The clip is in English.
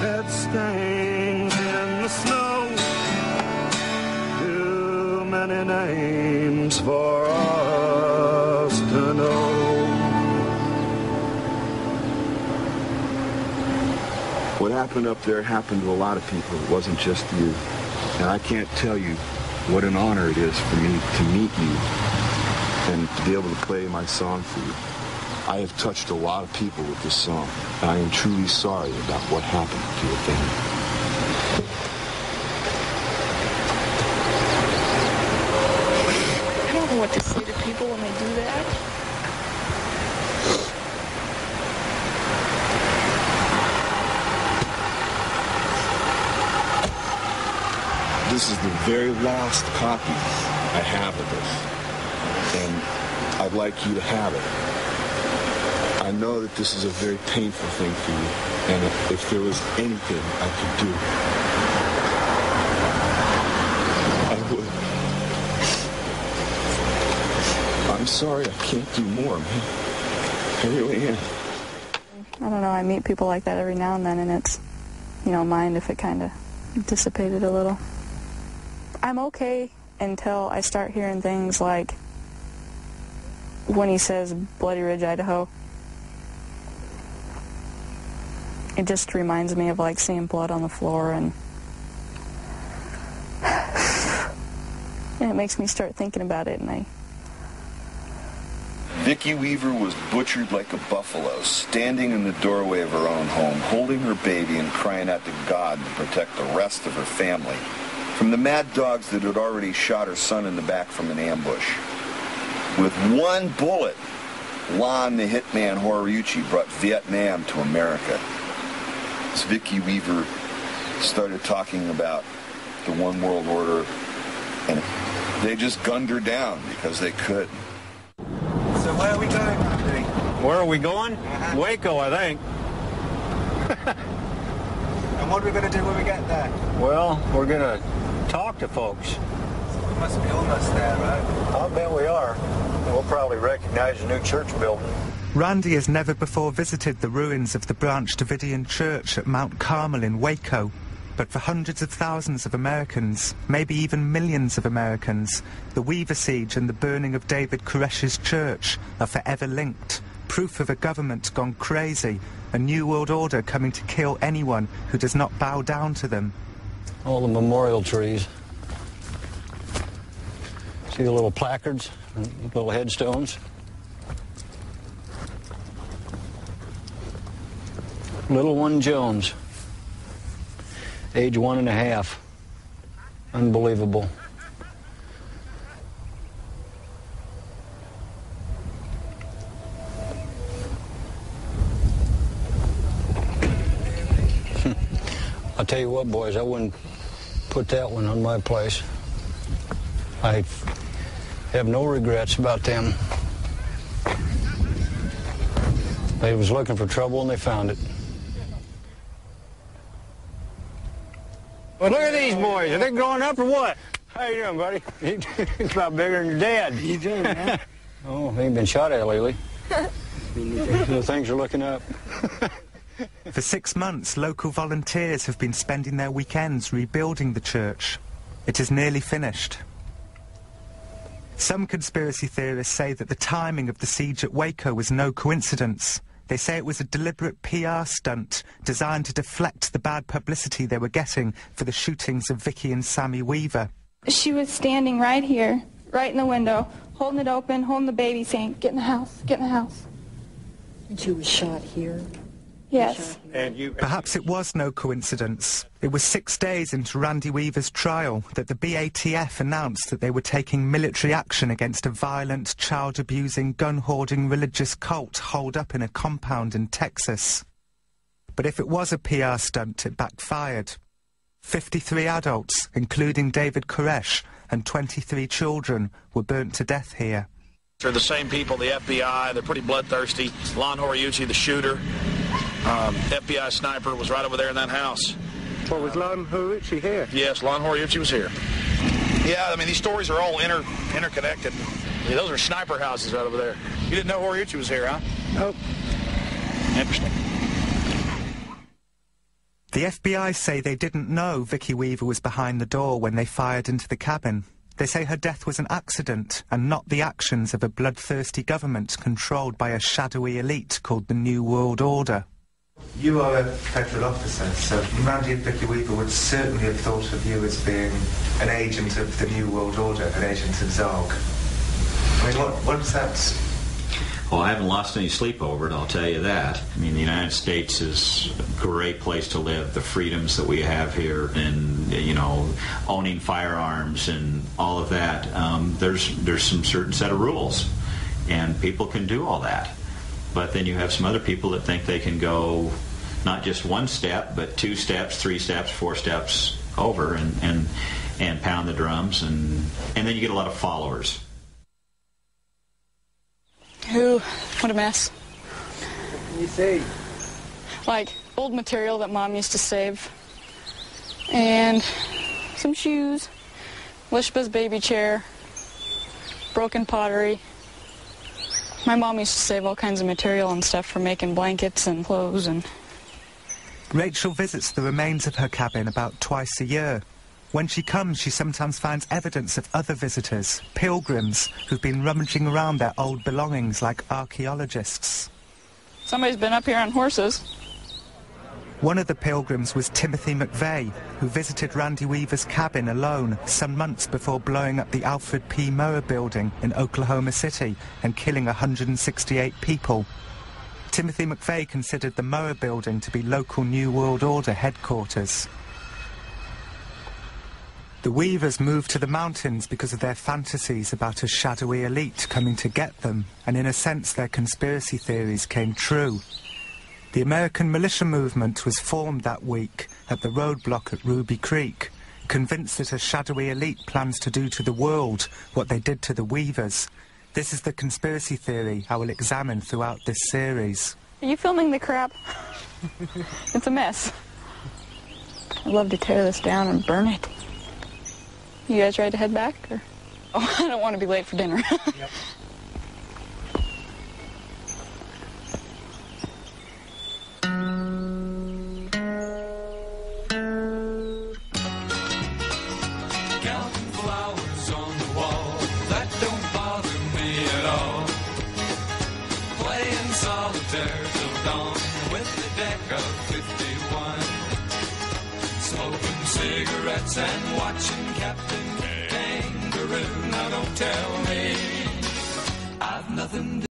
blood stains in the snow. Too many names for us to know. What happened up there happened to a lot of people. It wasn't just you. And I can't tell you what an honor it is for me to meet you and to be able to play my song for you. I have touched a lot of people with this song, and I am truly sorry about what happened to your family. I don't know what to say to people when they do that. This is the very last copy I have of this, and I'd like you to have it. I know that this is a very painful thing for you, and if there was anything I could do, I would. I'm sorry I can't do more, man. I really am. I don't know, I meet people like that every now and then, and it's, you know, mind if it kind of dissipated a little. I'm okay until I start hearing things like when he says Bloody Ridge, Idaho. It just reminds me of like seeing blood on the floor, and it makes me start thinking about it, and Vicki Weaver was butchered like a buffalo, standing in the doorway of her own home, holding her baby and crying out to God to protect the rest of her family from the mad dogs that had already shot her son in the back from an ambush. With one bullet, Lon the Hitman Horiuchi brought Vietnam to America. As Vicki Weaver started talking about the One World Order, and they just gunned her down because they could. So where are we going, Andy? Where are we going? Waco, I think. And what are we going to do when we get there? Well, we're going to talk to folks. So we must be almost there, right? I'll bet we are. We'll probably recognize a new church building. Randy has never before visited the ruins of the Branch Davidian Church at Mount Carmel in Waco. But for hundreds of thousands of Americans, maybe even millions of Americans, the Weaver Siege and the burning of David Koresh's church are forever linked. Proof of a government gone crazy, a new world order coming to kill anyone who does not bow down to them. All the memorial trees. See the little placards, little headstones? Little one Jones, age 1.5. Unbelievable. I'll tell you what, boys, I wouldn't put that one on my place. I have no regrets about them. They was looking for trouble and they found it. Well, look at these boys. Are they growing up or what? How you doing, buddy? He's about bigger than your dad. How you doing, man? Oh, he ain't been shot at lately. So things are looking up. For 6 months, local volunteers have been spending their weekends rebuilding the church. It is nearly finished. Some conspiracy theorists say that the timing of the siege at Waco was no coincidence. They say it was a deliberate PR stunt designed to deflect the bad publicity they were getting for the shootings of Vicki and Sammy Weaver. she was standing right here, right in the window, holding it open, holding the baby, saying, "Get in the house, get in the house." And she was shot here? Yes. Perhaps it was no coincidence. It was 6 days into Randy Weaver's trial that the BATF announced that they were taking military action against a violent, child-abusing, gun-hoarding religious cult holed up in a compound in Texas. But if it was a PR stunt, it backfired. 53 adults, including David Koresh, and 23 children were burnt to death here. They're the same people, the FBI, they're pretty bloodthirsty. Lon Horiuchi, the shooter, FBI sniper, was right over there in that house. Well, was Lon Horiuchi here? Yes, Lon Horiuchi was here. Yeah, I mean, these stories are all interconnected. Yeah, those are sniper houses right over there. You didn't know Horiuchi was here, huh? Nope. Interesting. The FBI say they didn't know Vicki Weaver was behind the door when they fired into the cabin. They say her death was an accident and not the actions of a bloodthirsty government controlled by a shadowy elite called the New World Order. You are a federal officer, so Randy and Vicki Weaver would certainly have thought of you as being an agent of the New World Order, an agent of Zog. I mean, what's that? Well, I haven't lost any sleep over it, I'll tell you that. I mean, the United States is a great place to live. The freedoms that we have here and, you know, owning firearms and all of that, there's some certain set of rules, and people can do all that. But then you have some other people that think they can go not just one step, but 2 steps, 3 steps, 4 steps over and pound the drums, and then you get a lot of followers. Ooh, what a mess. What can you see? Like old material that Mom used to save. And some shoes, Lishba's baby chair, broken pottery. My mom used to save all kinds of material and stuff for making blankets and clothes. And Rachel visits the remains of her cabin about twice a year. When she comes, she sometimes finds evidence of other visitors, pilgrims, who've been rummaging around their old belongings like archaeologists. Somebody's been up here on horses. One of the pilgrims was Timothy McVeigh, who visited Randy Weaver's cabin alone some months before blowing up the Alfred P. Moore building in Oklahoma City and killing 168 people. Timothy McVeigh considered the Moore building to be local New World Order headquarters. The Weavers moved to the mountains because of their fantasies about a shadowy elite coming to get them, and in a sense their conspiracy theories came true. The American militia movement was formed that week at the roadblock at Ruby Creek, convinced that a shadowy elite plans to do to the world what they did to the Weavers. This is the conspiracy theory I will examine throughout this series. Are you filming the crap? It's a mess. I'd love to tear this down and burn it. You guys ready to head back? Or? Oh, I don't want to be late for dinner. Yep. Counting flowers on the wall, that don't bother me at all. Playing solitaire till dawn with the deck of 51. Smoking cigarettes and watching Captain Kangaroo. Now don't tell me I've nothing to